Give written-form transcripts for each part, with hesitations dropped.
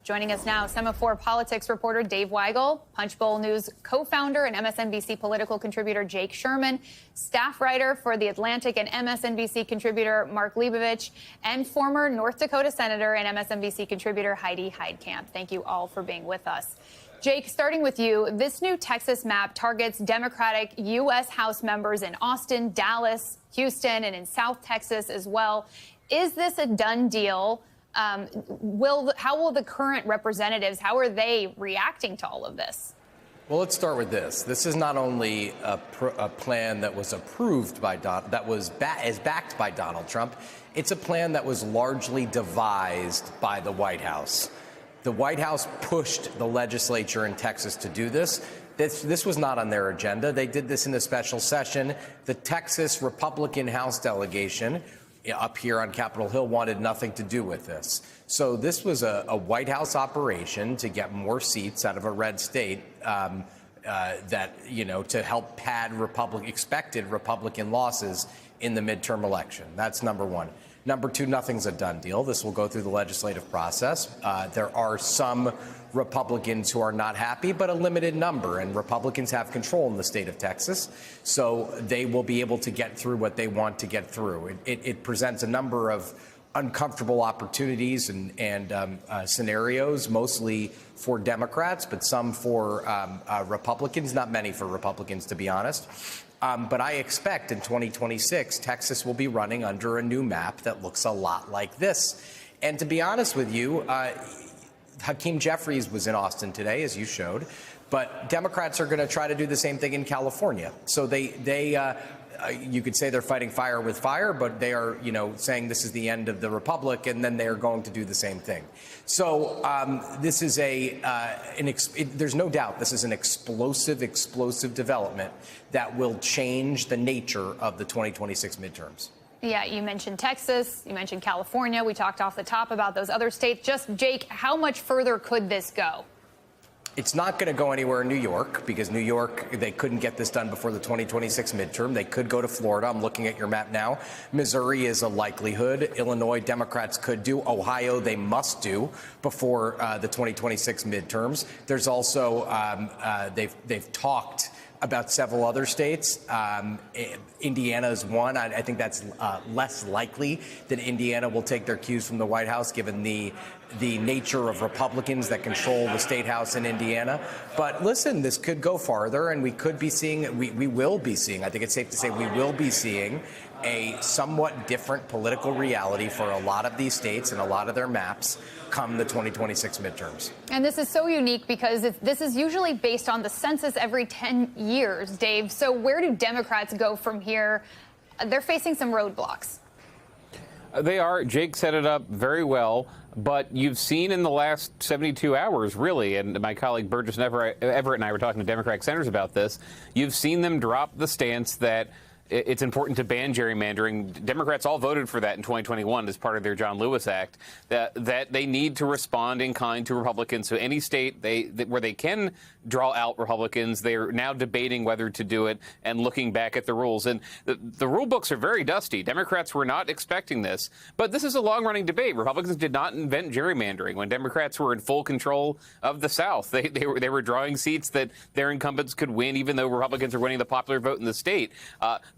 Joining us now, Semaphore Politics reporter Dave Weigel, Punchbowl News co-founder and MSNBC political contributor Jake Sherman, staff writer for The Atlantic and MSNBC contributor Mark Leibovich, and former North Dakota Senator and MSNBC contributor Heidi Heitkamp. Thank you all for being with us. Jake, starting with you, this new Texas map targets Democratic U.S. House members in Austin, Dallas, Houston, and in South Texas as well. Is this a done deal? How will the current representatives, how are they reacting to all of this? Well, let's start with this. This is not only a plan that was approved by is backed by Donald Trump. It's a plan that was largely devised by the White House. The White House pushed the legislature in Texas to do this. This was not on their agenda. They did this in a special session. The Texas Republican House delegation up here on Capitol Hill wanted nothing to do with this. So this was a White House operation to get more seats out of a red state to help pad expected Republican losses in the midterm election. That's number one. Number two, nothing's a done deal. This will go through the legislative process. There are some Republicans who are not happy, but a limited number, and Republicans have control in the state of Texas, so they will be able to get through what they want to get through. It presents a number of uncomfortable opportunities and scenarios, mostly for Democrats, but some for Republicans, not many for Republicans, to be honest. But I expect in 2026, Texas will be running under a new map that looks a lot like this. And to be honest with you, Hakeem Jeffries was in Austin today, as you showed, but Democrats are going to try to do the same thing in California. So you could say they're fighting fire with fire, but they are, saying this is the end of the republic, and then they are going to do the same thing. So this is there's no doubt this is an explosive development that will change the nature of the 2026 midterms. Yeah, you mentioned Texas, you mentioned California. We talked off the top about those other states. Just, Jake, how much further could this go? It's not going to go anywhere in New York, because New York, they couldn't get this done before the 2026 midterm. They could go to Florida. I'm looking at your map now. Missouri is a likelihood. Illinois, Democrats could do. Ohio, they must do before the 2026 midterms. There's also, they've talked about several other states. Indiana is one. I think that's less likely that Indiana will take their cues from the White House, given the nature of Republicans that control the state house in Indiana. But listen, this could go farther, and we could be seeing, we will be seeing, I think it's safe to say we will be seeing a somewhat different political reality for a lot of these states and a lot of their maps come the 2026 midterms. And this is so unique because this is usually based on the census every 10 years, Dave. So where do Democrats go from here? They're facing some roadblocks. They are. Jake set it up very well. But you've seen in the last 72 hours, really, and my colleague Burgess Everett and I were talking to Democratic senators about this, you've seen them drop the stance that it's important to ban gerrymandering. Democrats all voted for that in 2021 as part of their John Lewis Act, that they need to respond in kind to Republicans. So any state where they can draw out Republicans, they're now debating whether to do it and looking back at the rules. And the rule books are very dusty. Democrats were not expecting this. But this is a long-running debate. Republicans did not invent gerrymandering. When Democrats were in full control of the South, they were drawing seats that their incumbents could win, even though Republicans are winning the popular vote in the state.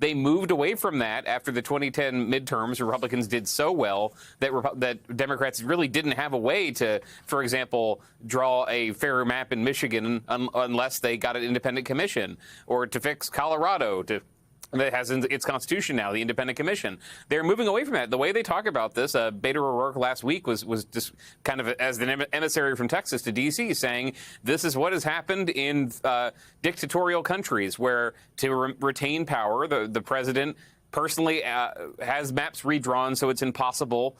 They moved away from that after the 2010 midterms. Republicans did so well that Democrats really didn't have a way to, for example, draw a fairer map in Michigan unless they got an independent commission, or to fix Colorado that has in its constitution now, the independent commission. They're moving away from that. The way they talk about this, Beto O'Rourke last week was just kind of as the emissary from Texas to D.C. saying this is what has happened in dictatorial countries where to retain power, the president personally has maps redrawn so it's impossible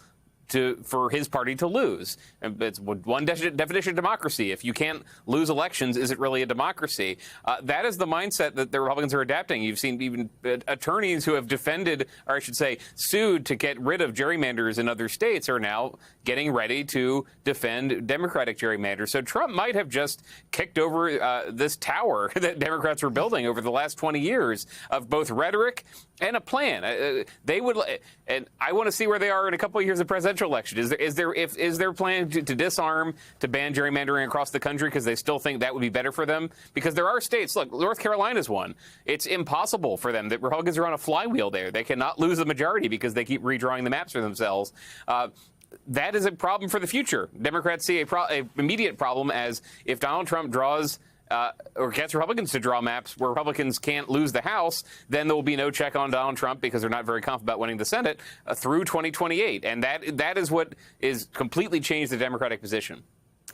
for his party to lose. It's one definition of democracy. If you can't lose elections, is it really a democracy? That is the mindset that the Republicans are adapting. You've seen even attorneys who have defended, or I should say, sued to get rid of gerrymanders in other states are now getting ready to defend Democratic gerrymanders. So Trump might have just kicked over this tower that Democrats were building over the last 20 years of both rhetoric and a plan. And I want to see where they are in a couple of years of presidential presidential election? Is there plan to disarm, to ban gerrymandering across the country because they still think that would be better for them? Because there are states, look, North Carolina's one. It's impossible for them. The Republicans are on a flywheel there. They cannot lose a majority because they keep redrawing the maps for themselves. That is a problem for the future. Democrats see a immediate problem as if Donald Trump draws or gets Republicans to draw maps where Republicans can't lose the House, then there will be no check on Donald Trump because they're not very confident about winning the Senate through 2028. And that is what is completely changed the Democratic position.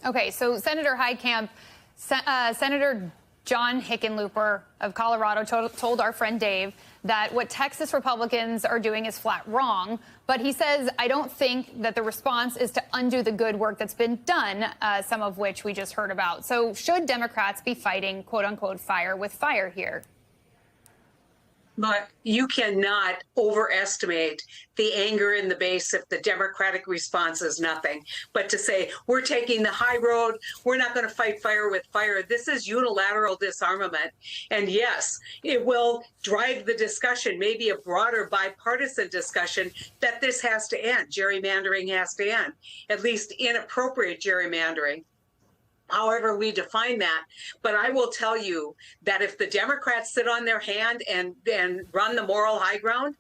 Okay, so Senator Heitkamp, Senator John Hickenlooper of Colorado told our friend Dave that what Texas Republicans are doing is flat wrong. But he says, I don't think that the response is to undo the good work that's been done, some of which we just heard about. So should Democrats be fighting, quote unquote, fire with fire here? But you cannot overestimate the anger in the base if the Democratic response is nothing. But to say, we're taking the high road, we're not going to fight fire with fire, this is unilateral disarmament. And yes, it will drive the discussion, maybe a broader bipartisan discussion, that this has to end. Gerrymandering has to end, at least inappropriate gerrymandering, however we define that. But I will tell you that if the Democrats sit on their hand and run the moral high ground,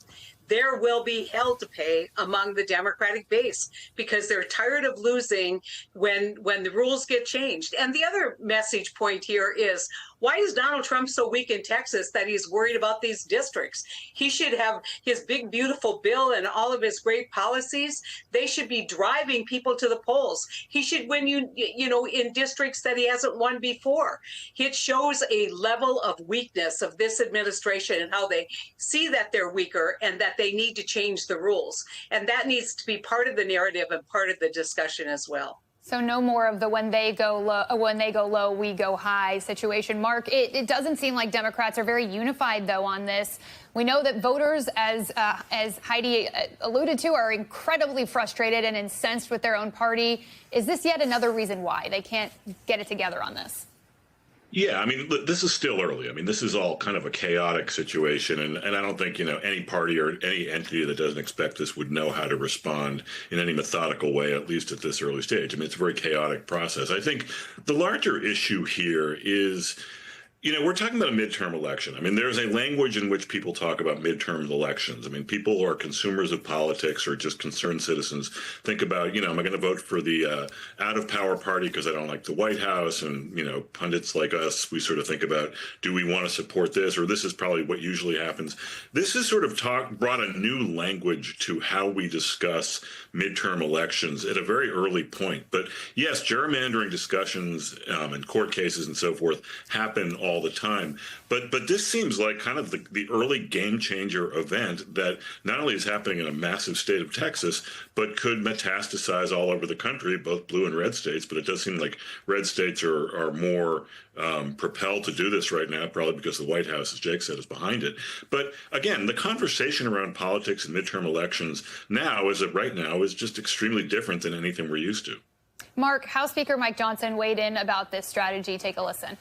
there will be hell to pay among the Democratic base because they're tired of losing when the rules get changed. And the other message point here is, why is Donald Trump so weak in Texas that he's worried about these districts? He should have his big, beautiful bill and all of his great policies. They should be driving people to the polls. He should win, in districts that he hasn't won before. It shows a level of weakness of this administration and how they see that they're weaker and that they need to change the rules. And that needs to be part of the narrative and part of the discussion as well. So no more of the when they go low, we go high situation. Mark, it doesn't seem like Democrats are very unified, though, on this. We know that voters, as Heidi alluded to, are incredibly frustrated and incensed with their own party. Is this yet another reason why they can't get it together on this? Yeah, I mean, this is still early. I mean, this is all kind of a chaotic situation, and I don't think, any party or any entity that doesn't expect this would know how to respond in any methodical way, at least at this early stage. I mean, it's a very chaotic process. I think the larger issue here is, we're talking about a midterm election. I mean, there's a language in which people talk about midterm elections. I mean, people who are consumers of politics or just concerned citizens think about, am I going to vote for the out-of-power party because I don't like the White House? And, pundits like us, we sort of think about, do we want to support this? Or this is probably what usually happens. This has sort of brought a new language to how we discuss midterm elections at a very early point. But yes, gerrymandering discussions and court cases and so forth happen all the time. But this seems like kind of the early game changer event that not only is happening in a massive state of Texas, but could metastasize all over the country, both blue and red states. But it does seem like red states are more propelled to do this right now, probably because the White House, as Jake said, is behind it. But again, the conversation around politics and midterm elections right now is just extremely different than anything we're used to. Mark, House Speaker Mike Johnson weighed in about this strategy. Take a listen.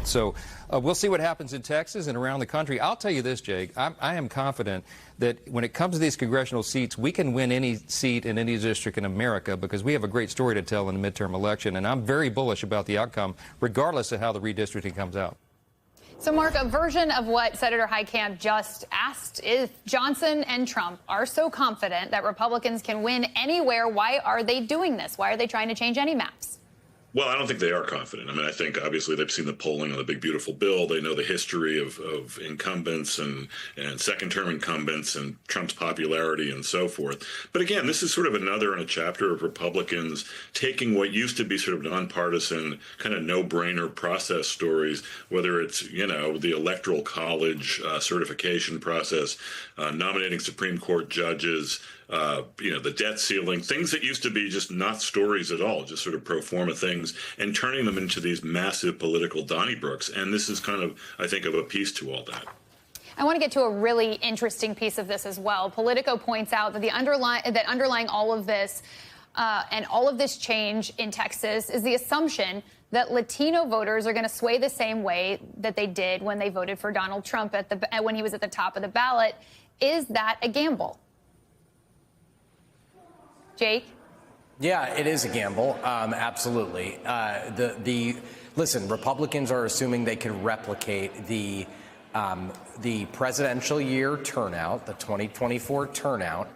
So we'll see what happens in Texas and around the country. I'll tell you this, Jake, I am confident that when it comes to these congressional seats, we can win any seat in any district in America because we have a great story to tell in the midterm election. And I'm very bullish about the outcome, regardless of how the redistricting comes out. So, Mark, a version of what Senator Heitkamp just asked is, Johnson and Trump are so confident that Republicans can win anywhere. Why are they doing this? Why are they trying to change any maps? Well, I don't think they are confident. I mean, I think obviously they've seen the polling on the big, beautiful bill. They know the history of incumbents and second-term incumbents and Trump's popularity and so forth. But again, this is sort of another in a chapter of Republicans taking what used to be sort of nonpartisan, kind of no-brainer process stories, whether it's, the Electoral College certification process, nominating Supreme Court judges, the debt ceiling, things that used to be just not stories at all, just sort of pro forma things, and turning them into these massive political Donnybrooks. And this is kind of, I think, of a piece to all that. I want to get to a really interesting piece of this as well. Politico points out that underlying all of this and all of this change in Texas is the assumption that Latino voters are going to sway the same way that they did when they voted for Donald Trump when he was at the top of the ballot. Is that a gamble? Jake? Yeah, it is a gamble. Absolutely. Listen, Republicans are assuming they can replicate the presidential year turnout, the 2024 turnout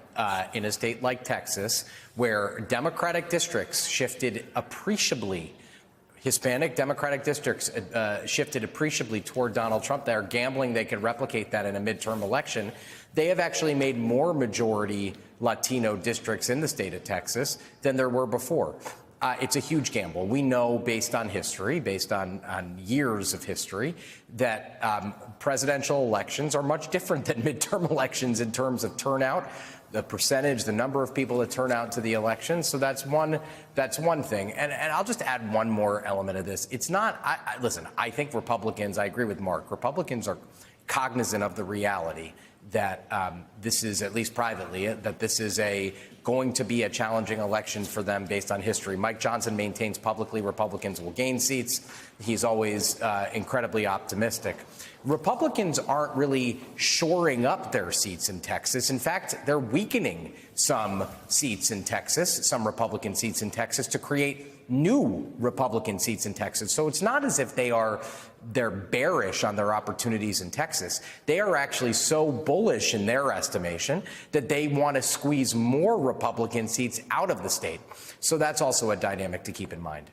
in a state like Texas, where Democratic districts shifted appreciably. Hispanic Democratic districts shifted appreciably toward Donald Trump. They're gambling they can replicate that in a midterm election. They have actually made more majority Latino districts in the state of Texas than there were before. It's a huge gamble. We know based on history, based on years of history, that presidential elections are much different than midterm elections in terms of turnout, the percentage, the number of people that turn out to the election. So that's one thing. And I'll just add one more element of this. It's not, listen, I think Republicans, I agree with Mark, Republicans are cognizant of the reality that this is, at least privately, that this is going to be a challenging election for them based on history. Mike Johnson maintains publicly Republicans will gain seats. He's always incredibly optimistic. Republicans aren't really shoring up their seats in Texas. In fact, they're weakening some seats in Texas, some Republican seats in Texas, to create new Republican seats in Texas. So it's not as if they're bearish on their opportunities in Texas. They are actually so bullish in their estimation that they want to squeeze more Republican seats out of the state. So that's also a dynamic to keep in mind.